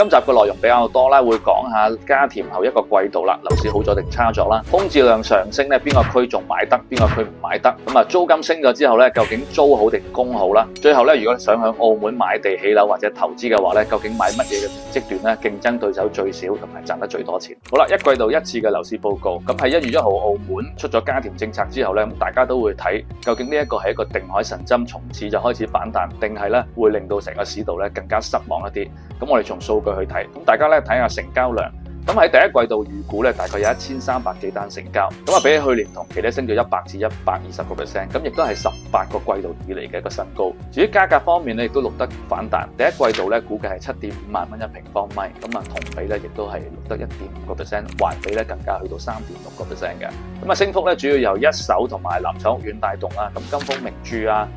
今集嘅內容比較多啦，會講下家填後一個季度啦，樓市好咗定差咗啦，空置量上升咧，邊個區仲買得，邊個區唔買得？咁啊，租金升咗之後咧，究竟租好定供好啦？最後咧，如果你想喺澳門買地起樓或者投資嘅話咧，究竟買乜嘢嘅面積段咧，競爭對手最少同埋賺得最多錢？好啦，一季度一次嘅樓市報告，咁喺1月1號澳門出咗家填政策之後咧，咁大家都會睇究竟呢一個係一個定海神針，從此就開始反彈，定係咧會令到成個市道咧更加失望一啲？咁我哋從數據去睇，咁大家咧睇下成交量。咁喺第一季度預估咧，大概有1300幾單成交，咁啊比起去年同期咧升咗100至120%，咁亦都係18個季度以嚟嘅一個新高。至於價格方面咧，亦都錄得反彈。第一季度咧估計係7.5萬蚊一平方米，咁啊同比咧亦都係錄得1.5%，環比咧更加去到3.6%嘅。咁啊升幅咧主要由一手同埋藍籌屋苑帶動啦，咁金豐名著啊、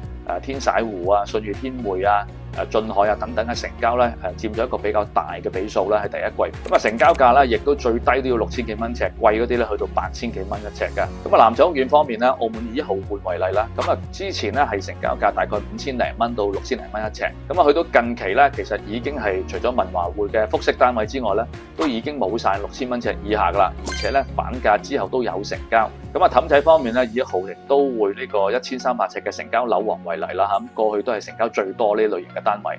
天璽湖啊、舜宇天匯啊、晉海啊等等嘅成交咧，佔咗一個比較大嘅比數啦，喺第一季。咁啊，成交價咧，亦都最低都要6000幾蚊尺，貴嗰啲咧去到8000幾蚊一尺㗎。咁啊，藍籌屋苑方面咧，澳門以豪煥為例啦，咁啊之前咧係成交價大概5000零蚊到6000零蚊一尺，咁啊去到近期咧，其實已經係除咗文華匯嘅複式單位之外咧，都已經冇晒6000蚊尺以下㗎啦，而且咧反價之後都有成交。咁啊，氹仔方面咧，以豪庭都會呢個1300尺嘅成交樓王為例啦嚇，咁過去都係成交最多呢類型嘅單位。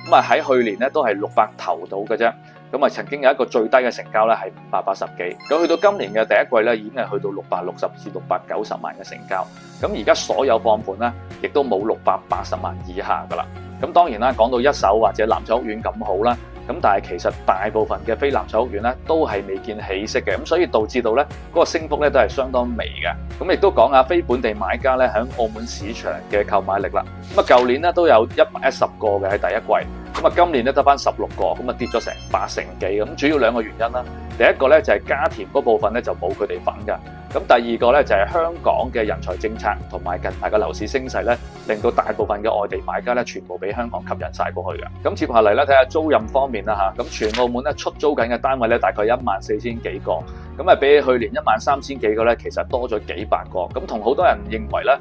咁啊喺去年咧都係600頭到嘅啫，咁啊曾經有一個最低嘅成交咧係580幾，咁去到今年嘅第一季咧已經係去到660至690萬嘅成交，咁而家所有放盤咧亦都冇680萬以下噶啦。咁當然啦，講到一手或者藍籌屋苑咁好啦，咁但係其實大部分嘅非藍籌屋苑咧都係未見起色嘅，咁所以導致到咧嗰個升幅咧都係相當微嘅。咁亦都講下非本地買家咧喺澳門市場嘅購買力啦。咁啊舊年咧都有110個嘅喺第一季，咁啊今年咧得返16個，咁啊跌咗成8成幾。咁主要兩個原因啦，第一個咧就係家填嗰部分咧就冇佢哋份㗎。咁第二個咧就係香港嘅人才政策同埋近排嘅樓市升勢咧，令到大部分嘅外地買家咧全部俾香港吸引晒過去嘅。咁接下嚟咧睇下租賃方面啦嚇，咁全澳門咧出租緊嘅單位咧大概14000幾個，咁啊比起去年13000幾個咧，其實多咗幾百個。咁同好多人認為咧，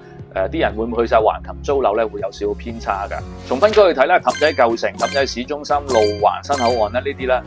啲人會唔會去晒橫琴租樓咧，會有少少偏差㗎。從分區去睇咧，氹仔舊城、氹仔市中心、路環、新口岸咧呢啲咧。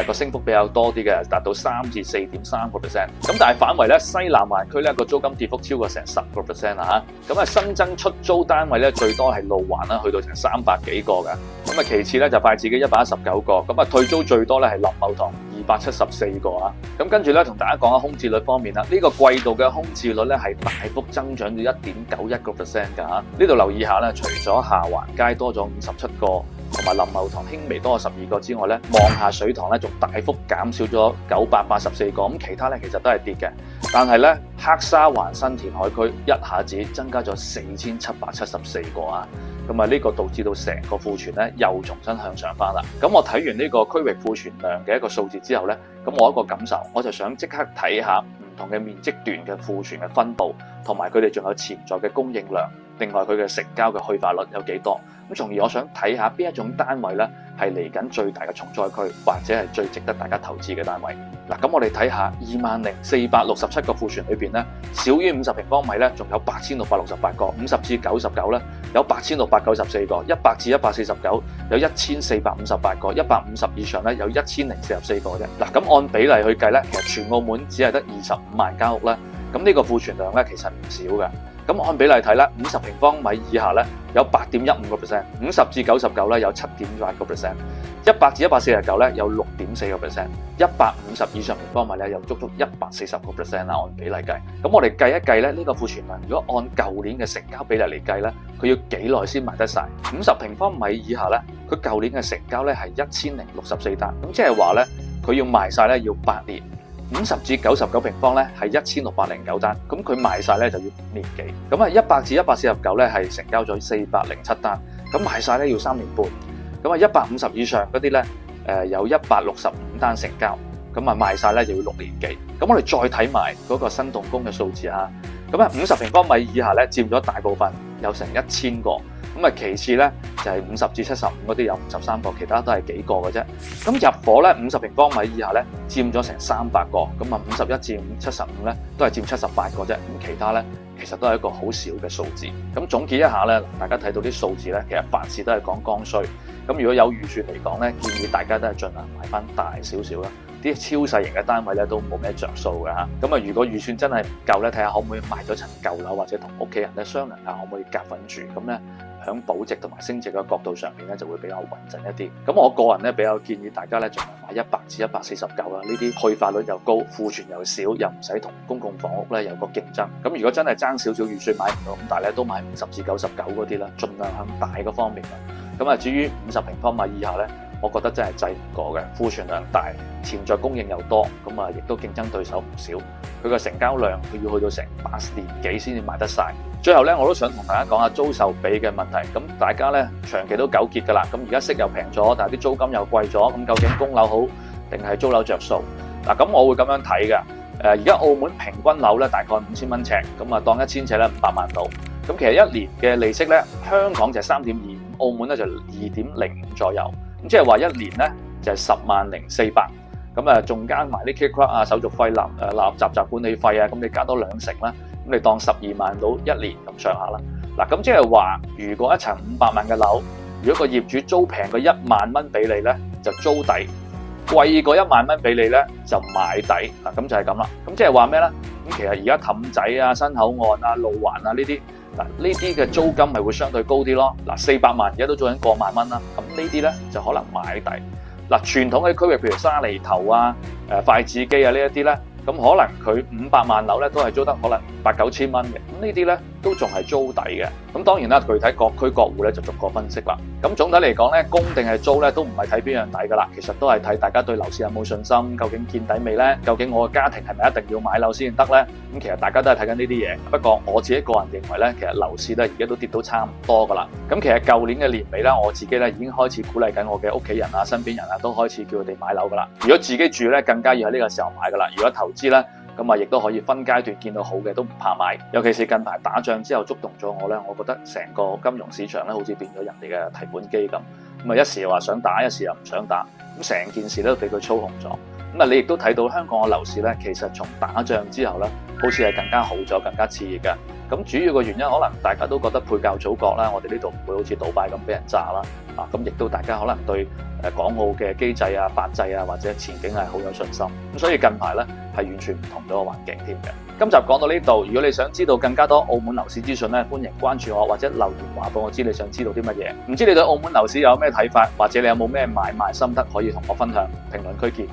個升幅比較多啲嘅，達到3至4.3%。咁但係反為咧西南環區咧個租金跌幅超過成10%啦嚇。咁啊新增出租單位咧最多係路環啦，去到成300幾個㗎。咁啊其次咧就快自己119個。咁啊退租最多咧係林茂堂274個啊。咁跟住咧同大家講下空置率方面啦。呢個季度嘅空置率咧係大幅增長到1.91%㗎嚇。呢度留意下咧，除咗下環街多咗57個。同埋林茂堂輕微多咗12個之外咧，望下水塘咧仲大幅減少咗984個，咁其他咧其實都係跌嘅。但係咧黑沙環新填海區一下子增加咗4774個啊，咁啊呢個導致到成個庫存咧又重新向上翻啦。咁我睇完呢個區域庫存量嘅一個數字之後咧，咁我一個感受，我就想即刻睇下唔同嘅面積段嘅庫存嘅分佈，同埋佢哋仲有潛在嘅供應量，另外佢嘅成交嘅去化率有幾多？咁從而我想睇下邊一種單位咧係嚟緊最大嘅重災區，或者係最值得大家投資嘅單位。嗱，咁我哋睇下20467個庫存裏邊咧，少於50平方米咧，仲有8668個，50至99咧有8694個，100至149有1458個，150以上咧有1044個啫。嗱，咁按比例去計咧，其實全澳門只係得25萬間屋啦。咁呢個庫存量咧其實唔少㗎。咁按比例睇咧，50平方米以下咧有8.15%，50至99咧有7.8%，100至149咧有6.4%，150以上平方米咧有足足140%啦。按比例計，咁我哋計一計咧，呢個庫存量如果按舊年嘅成交比例嚟計咧，佢要幾耐先賣得晒？50平方米以下咧，佢舊年嘅成交咧係1064單，咁即係話咧佢要賣晒咧要8年。50至99平方咧係1609單，咁佢賣晒咧就要年幾。咁啊100至149咧係成交咗407單，咁賣晒咧要3年半。咁啊150以上嗰啲咧有165單成交，咁啊賣晒咧就要6年幾。咁我哋再睇埋嗰個新動工嘅數字啊，咁啊50平方米以下咧佔咗大部分，有成1000個。咁啊，其次咧就係50至75嗰啲有53個，其他都係幾個嘅啫。咁入伙咧50平方米以下咧佔咗成300個，咁啊51至75咧都係佔78個啫。咁其他咧其實都係一個好少嘅數字。咁總結一下咧，大家睇到啲數字咧，其實凡事都係講剛需。咁如果有預算嚟講咧，建議大家都係盡量買翻大少少啦。啲超細型嘅單位咧都冇咩着數嘅嚇。咁啊，如果預算真係唔夠咧，睇下可唔可以賣咗層舊樓，或者同屋企人咧商量下可唔可以夾份住。咁咧喺保值同埋升值嘅角度上面咧就會比較穩陣一啲。咁我個人咧比較建議大家咧盡量買100至149啦。呢啲去化率又高，庫存又少，又唔使同公共房屋咧有個競爭。咁如果真係爭少少預算買唔到咁大咧，都買50至99嗰啲啦，盡量向大嗰方面啦。咁啊，至於50平方米以下咧，我覺得真係制唔過嘅，庫存量大，潛在供應又多，咁啊亦都競爭對手唔少。佢個成交量佢要去到成8年幾先至賣得晒。最後咧，我都想同大家講下租售比嘅問題。咁大家咧長期都糾結㗎啦。咁而家息又平咗，但係啲租金又貴咗。咁究竟供樓好定係租樓着數？嗱，咁我會咁樣睇嘅。而家澳門平均樓咧大概5000蚊尺，咁啊當1000尺咧500萬到。咁其實一年嘅利息咧，香港就係3.25，澳門咧就2.05左右。咁即係話一年咧就係100400，咁啊仲加埋啲 kick 啊、手續費、垃圾管理費啊，咁你加多2成啦，咁你當12萬到一年咁上下啦。嗱，咁即係話如果一層500萬嘅樓，如果個業主租平過1萬蚊俾你咧，就租底；貴過1萬蚊俾你咧，就買底。嗱，咁就係咁啦。咁即係話咩咧？咁其實而家氹仔啊、新口岸啊、路環啊呢啲。嗱，呢啲嘅租金咪會相對高啲咯。嗱，400萬而家都做緊過萬蚊啦。咁呢啲咧就可能買底。嗱，傳統嘅區域譬如沙梨頭啊、筷子基啊呢一啲咧，咁可能佢500萬樓咧都係租得可能8、9千蚊嘅。咁呢啲咧都仲係租底嘅。咁當然啦，具體各區各戶咧就逐個分析啦。咁總體嚟講咧，供定係租咧都唔係睇邊樣底噶啦。其實都係睇大家對樓市有冇信心，究竟見底未咧？究竟我嘅家庭係咪一定要買樓先得咧？咁其實大家都係睇緊呢啲嘢。不過我自己個人認為咧，其實樓市咧而家都跌到差唔多噶啦。咁其實舊年嘅年尾啦，我自己咧已經開始鼓勵緊我嘅屋企人啊、身邊人啊，都開始叫佢哋買樓噶啦。如果自己住咧，更加要喺呢個時候買噶啦。如果投資咧，咁啊亦都可以分階段見到好嘅，都唔怕買。尤其是近排打仗之後觸動咗我咧，我覺得成個金融市場咧好似變咗人哋嘅提款機咁。咁啊一時又話想打，一時又唔想打，咁成件事都俾佢操控咗。咁啊你亦都睇到香港嘅樓市咧，其實從打仗之後咧，好似係更加好咗，更加熾熱嘅。咁主要嘅原因可能大家都覺得配教祖國啦，我哋呢度唔會好似杜拜咁俾人炸啦。咁亦都大家可能對港澳嘅機制啊、法制啊或者前景係好有信心。咁所以近排咧係完全唔同咗個環境添嘅。今集講到呢度，如果你想知道更加多澳門樓市資訊咧，歡迎關注我或者留言話俾我知你想知道啲乜嘢。唔知你對澳門樓市有咩睇法，或者你有冇咩買賣心得可以同我分享，評論區見。